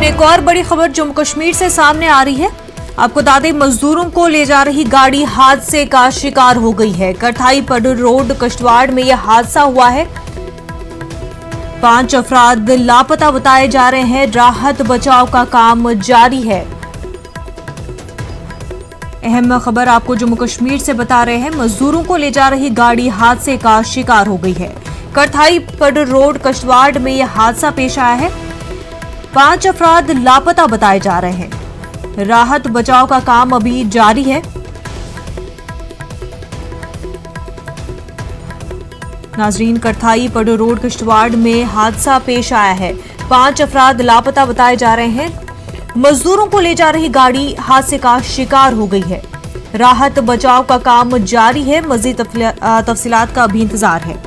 लेकिन एक और बड़ी खबर जम्मू कश्मीर से सामने आ रही है। आपको बता दें, मजदूरों को ले जा रही गाड़ी हादसे का शिकार हो गई है। करथाई पडुर रोड किश्तवाड़ में यह हादसा हुआ है। 5 अफराद लापता बताए जा रहे हैं। राहत बचाव का काम जारी है। अहम खबर आपको जम्मू कश्मीर से बता रहे हैं। मजदूरों को ले जा रही गाड़ी हादसे का शिकार हो गई है। करथाई पडुर रोड किश्तवाड़ में यह हादसा पेश आया है। 5 अफराद लापता बताए जा रहे हैं। राहत बचाव का काम अभी जारी है। नाजरीन, करथाई पडुर रोड किश्तवाड़ में हादसा पेश आया है। 5 अफराद लापता बताए जा रहे हैं। मजदूरों को ले जा रही गाड़ी हादसे का शिकार हो गई है। राहत बचाव का काम जारी है। मजीद तफसीलात का भी इंतजार है।